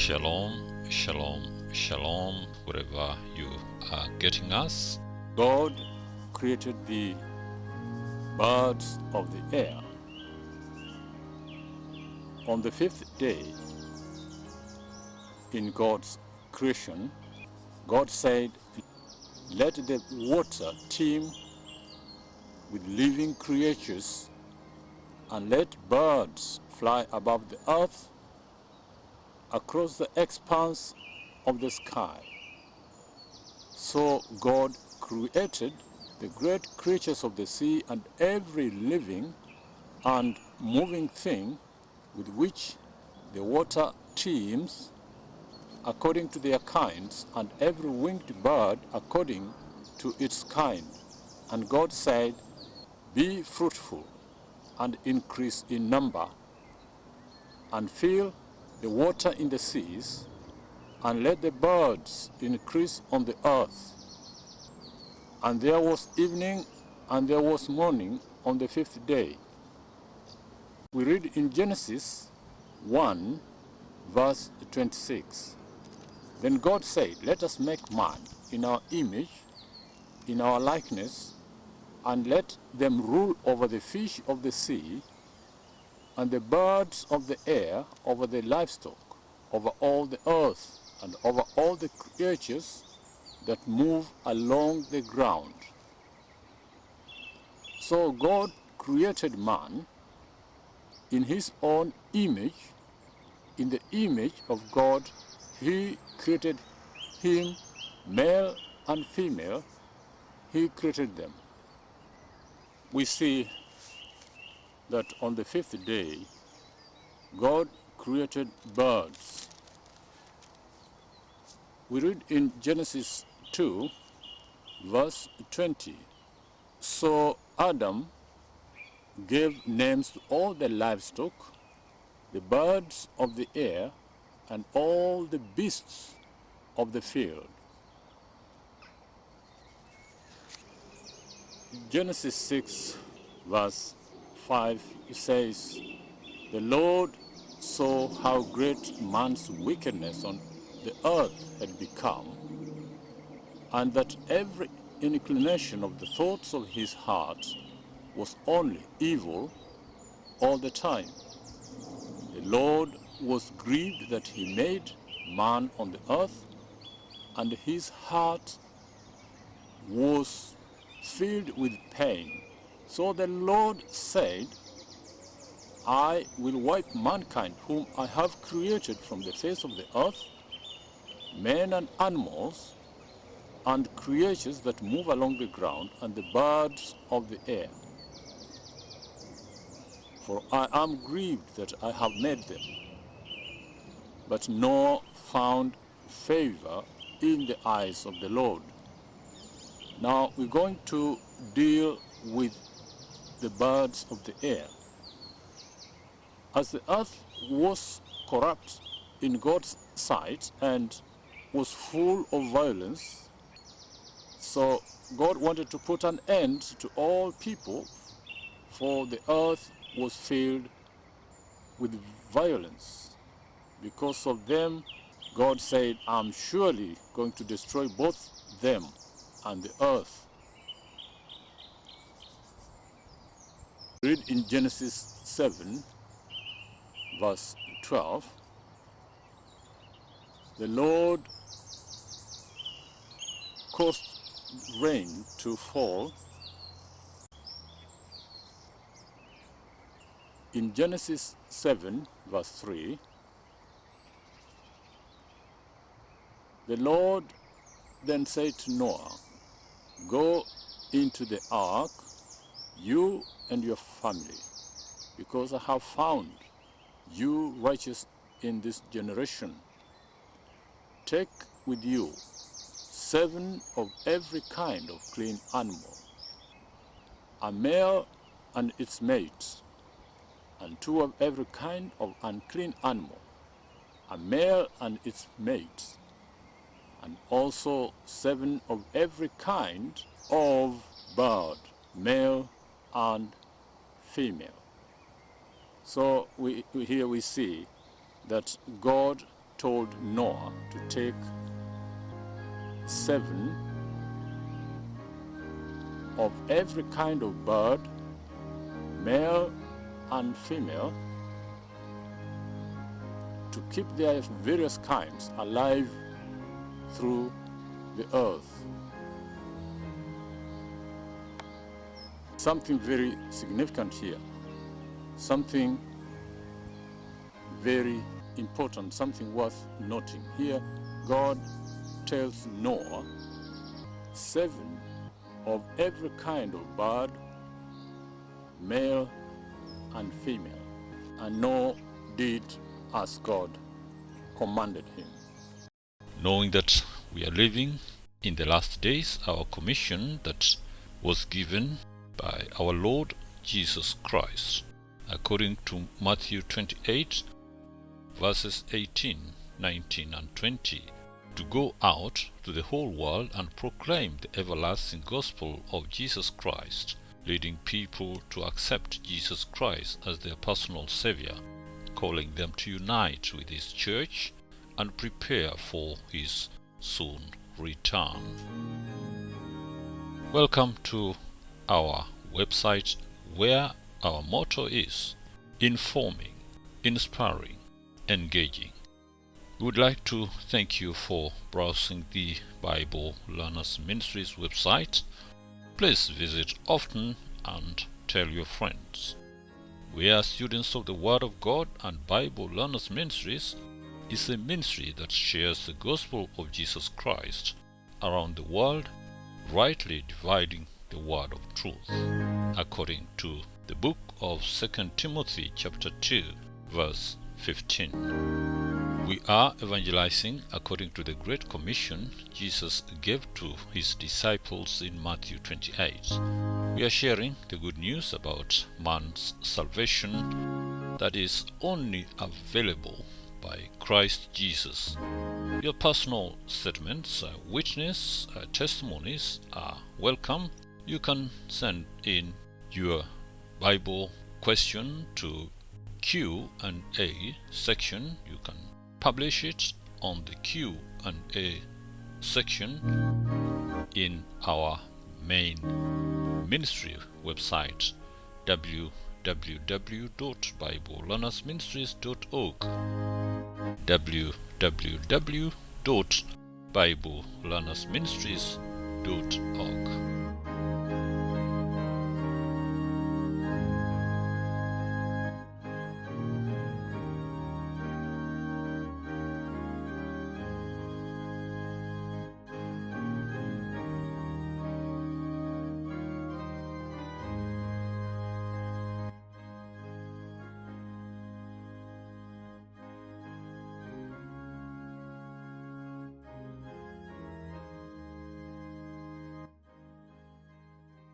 Shalom, shalom, shalom, wherever you are getting us. God created the birds of the air. On the fifth day in God's creation, God said, "Let the water teem with living creatures, and let birds fly above the earth across the expanse of the sky." So God created the great creatures of the sea and every living and moving thing with which the water teems according to their kinds, and every winged bird according to its kind. And God said, "Be fruitful and increase in number, and fill the water in the seas, and let the birds increase on the earth." And there was evening and there was morning on the fifth day. We read in Genesis 1, verse 26. Then God said, "Let us make man in our image, in our likeness, and let them rule over the fish of the sea, and the birds of the air, over the livestock, over all the earth, and over all the creatures that move along the ground." So God created man in his own image. In the image of God, he created him, male and female, he created them. We see that on the fifth day, God created birds. We read in Genesis 2, verse 20. So Adam gave names to all the livestock, the birds of the air, and all the beasts of the field. Genesis 6, verse 5 says, "The Lord saw how great man's wickedness on the earth had become, and that every inclination of the thoughts of his heart was only evil all the time. The Lord was grieved that he made man on the earth, and his heart was filled with pain. So the Lord said, I will wipe mankind whom I have created from the face of the earth, men and animals, and creatures that move along the ground, and the birds of the air. For I am grieved that I have made them." But Noah found favor in the eyes of the Lord. Now we're going to deal with the birds of the air. As the earth was corrupt in God's sight and was full of violence, so God wanted to put an end to all people, for the earth was filled with violence. Because of them, God said, "I'm surely going to destroy both them and the earth." Read in Genesis 7, verse 12. The Lord caused rain to fall. In Genesis 7, verse 3, the Lord then said to Noah, "Go into the ark, you and your family, because I have found you righteous in this generation. Take with you 7 of every kind of clean animal, a male and its mate, and 2 of every kind of unclean animal, a male and its mate, and also 7 of every kind of bird, male and female." So here we see that God told Noah to take 7 of every kind of bird, male and female, to keep their various kinds alive through the earth. Something very significant here, something very important, something worth noting. Here, God tells Noah 7 of every kind of bird, male and female. And Noah did as God commanded him. Knowing that we are living in the last days, our commission that was given by our Lord Jesus Christ, according to Matthew 28, verses 18, 19, and 20, to go out to the whole world and proclaim the everlasting gospel of Jesus Christ, leading people to accept Jesus Christ as their personal Savior, calling them to unite with His church and prepare for His soon return. Welcome to our website, where our motto is informing, inspiring, engaging. We would like to thank you for browsing the Bible Learners Ministries website. Please visit often and tell your friends. We are students of the Word of God, and Bible Learners Ministries is a ministry that shares the gospel of Jesus Christ around the world, rightly dividing the word of truth, according to the book of 2 Timothy chapter 2, verse 15. We are evangelizing according to the Great Commission Jesus gave to His disciples in Matthew 28. We are sharing the good news about man's salvation that is only available by Christ Jesus. Your personal statements, witness, testimonies are welcome. You can send in your Bible question to Q&A section. You can publish it on the Q&A section in our main ministry website, www.biblelearnersministries.org, www.biblelearnersministries.org.